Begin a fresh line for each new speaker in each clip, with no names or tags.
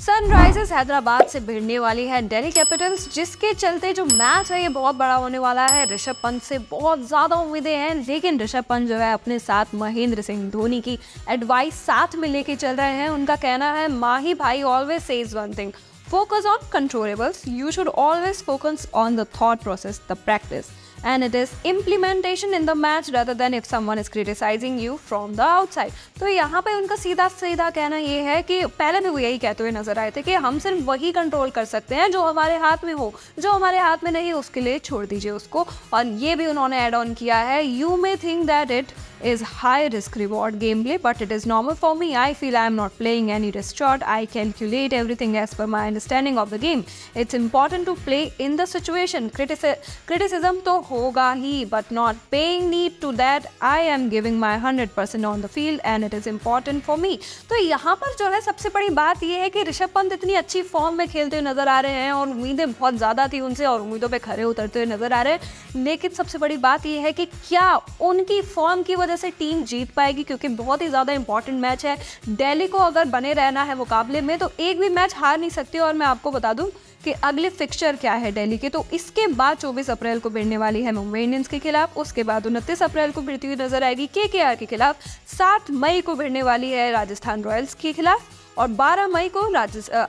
Sunrisers Hyderabad से भिड़ने वाली है दिल्ली कैपिटल्स, जिसके चलते जो मैच है ये बहुत बड़ा होने वाला है। ऋषभ पंत से बहुत ज़्यादा उम्मीदें हैं, लेकिन ऋषभ पंत जो है अपने साथ महेंद्र सिंह धोनी की एडवाइस साथ में लेके चल रहे हैं। उनका कहना है, माही भाई always says one thing, focus on controllables. You should always focus on the thought process, the practice, and it is implementation in the match rather than if someone is criticizing you from the outside. तो यहाँ पे उनका सीधा सीधा कहना ये है कि पहले भी वो यही कहते हुए नजर आए थे कि हम सिर्फ वही कंट्रोल कर सकते हैं जो हमारे हाथ में हो, जो हमारे हाथ में नहीं उसके लिए छोड़ दीजिए उसको। और ये भी उन्होंने ऐड ऑन किया है, you may think that it is high risk reward gameplay, but it is normal for me. I feel I am not playing any risk shot. I calculate everything as per my understanding of the game. It's important to play in the situation. Criticism तो होगा ही, but not paying need to that. I am giving my 100% on the field and it is important for me. तो यहाँ पर जो है सबसे बड़ी बात ये है कि ऋषभ पंत इतनी अच्छी फॉर्म में खेलते हुए नजर आ रहे हैं और उम्मीदें बहुत ज़्यादा थी उनसे और उम्मीदों पे खरे उतरते हुए नजर आ रहे हैं। लेकिन सबसे बड़ी बात ये है कि क्या उनकी फॉर्म की वजह से टीम जीत पाएगी, क्योंकि बहुत ही ज़्यादा इंपॉर्टेंट मैच है। दिल्ली को अगर बने रहना है मुकाबले में तो एक भी मैच हार नहीं सकती। और मैं आपको बता दूं कि अगले फिक्सचर क्या है दिल्ली के, तो इसके बाद 24 अप्रैल को भिड़ने वाली है मुंबई इंडियंस के खिलाफ, उसके बाद 29 अप्रैल को भिड़ती हुई नजर आएगी केकेआर के खिलाफ, 7 मई को भिड़ने वाली है राजस्थान रॉयल्स के खिलाफ और 12 मई को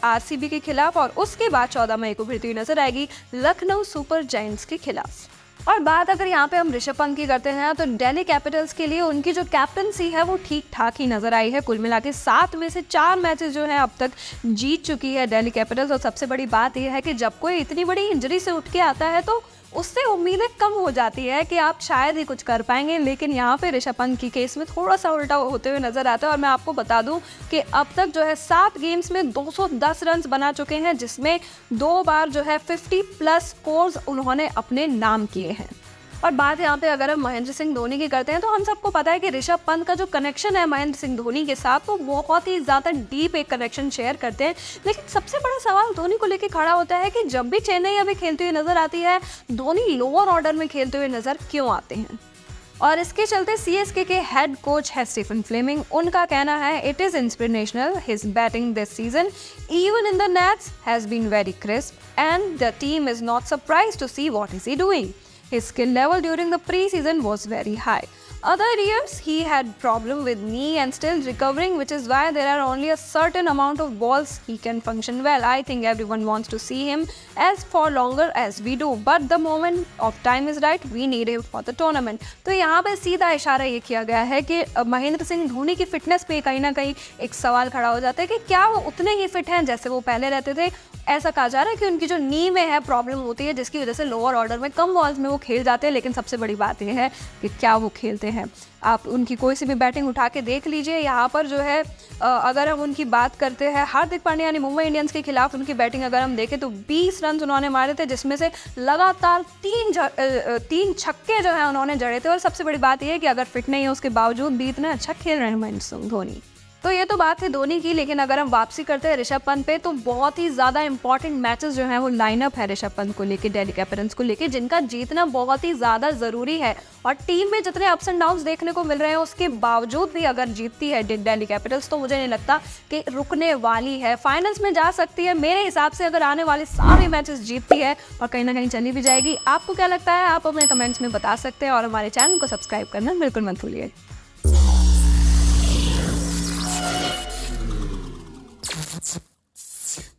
आरसीबी के खिलाफ और उसके बाद 14 मई को भिड़ती हुई नजर आएगी लखनऊ सुपर जायंट्स के खिलाफ। और बात अगर यहाँ पे हम ऋषभ पंत की करते हैं तो दिल्ली कैपिटल्स के लिए उनकी जो कैप्टनसी है वो ठीक ठाक ही नजर आई है। कुल मिला के 7 में से 4 मैचेस जो है अब तक जीत चुकी है दिल्ली कैपिटल्स। और सबसे बड़ी बात यह है कि जब कोई इतनी बड़ी इंजरी से उठ के आता है तो उससे उम्मीदें कम हो जाती है कि आप शायद ही कुछ कर पाएंगे, लेकिन यहाँ पे ऋषभ पंत की केस में थोड़ा सा उल्टा होते हुए नजर आता है। और मैं आपको बता दूं कि अब तक जो है 7 गेम्स में 210 रन बना चुके हैं, जिसमें 2 बार जो है 50+ स्कोर्स उन्होंने अपने नाम किए हैं। और बात यहाँ पे अगर हम महेंद्र सिंह धोनी की करते हैं तो हम सबको पता है कि ऋषभ पंत का जो कनेक्शन है महेंद्र सिंह धोनी के साथ वो बहुत ही ज़्यादा डीप एक कनेक्शन शेयर करते हैं। लेकिन सबसे बड़ा सवाल धोनी को लेकर खड़ा होता है कि जब भी चेन्नई अभी खेलते हुए नजर आती है, धोनी लोअर ऑर्डर में खेलते हुए नजर क्यों आते हैं। और इसके चलते सीएसके के हेड कोच है स्टीफन फ्लेमिंग, उनका कहना है, it is inspirational, his batting this season even in the nets has been very crisp and the team is not surprised to see what is he doing. His skill level during the pre-season was very high. Other years he had problem with knee and still recovering, which is why there are only a certain amount of balls he can function well. I think everyone wants to see him as for longer as we do, but the moment of time is right. We need him for the tournament. तो यहाँ पे सीधा इशारा ये किया गया है कि महेंद्र सिंह धोनी की फिटनेस पे कहीं ना कहीं एक सवाल खड़ा हो जाता है कि क्या वो उतने ही फिट हैं जैसे वो पहले रहते थे। ऐसा कहा जा रहा है कि उनकी जो नी में है प्रॉब्लम होती है, जिसकी वजह से लोअर ऑर्डर में कम बॉल्स में वो खेल जाते हैं। लेकिन सबसे बड़ी बात यह है कि क्या वो खेलते हैं। आप उनकी कोई सी भी बैटिंग उठा के देख लीजिए। यहाँ पर जो है अगर हम उनकी बात करते हैं, हार्दिक पांड्या यानी मुंबई इंडियंस के खिलाफ उनकी बैटिंग अगर हम देखें तो 20 रन उन्होंने मारे थे, जिसमें से लगातार 3 छक्के जो है उन्होंने जड़े थे। और सबसे बड़ी बात यह है कि अगर फिट नहीं है उसके बावजूद भी इतना अच्छा खेल रहे हैं महेंद्र सिंह धोनी। तो ये तो बात है धोनी की, लेकिन अगर हम वापसी करते हैं ऋषभ पंत पे तो बहुत ही ज़्यादा इंपॉर्टेंट मैचेस जो हैं वो लाइनअप है ऋषभ पंत को लेके, दिल्ली कैपिटल्स को लेके, जिनका जीतना बहुत ही ज़्यादा ज़रूरी है। और टीम में जितने अप्स एंड डाउन्स देखने को मिल रहे हैं उसके बावजूद भी अगर जीतती है दिल्ली कैपिटल्स तो मुझे नहीं लगता कि रुकने वाली है, फाइनल्स में जा सकती है। मेरे हिसाब से अगर आने वाले सारे मैचेस जीतती है और कहीं ना कहीं चली भी जाएगी। आपको क्या लगता है, आप अपने कमेंट्स में बता सकते हैं और हमारे चैनल को सब्सक्राइब करना बिल्कुल मत भूलिए।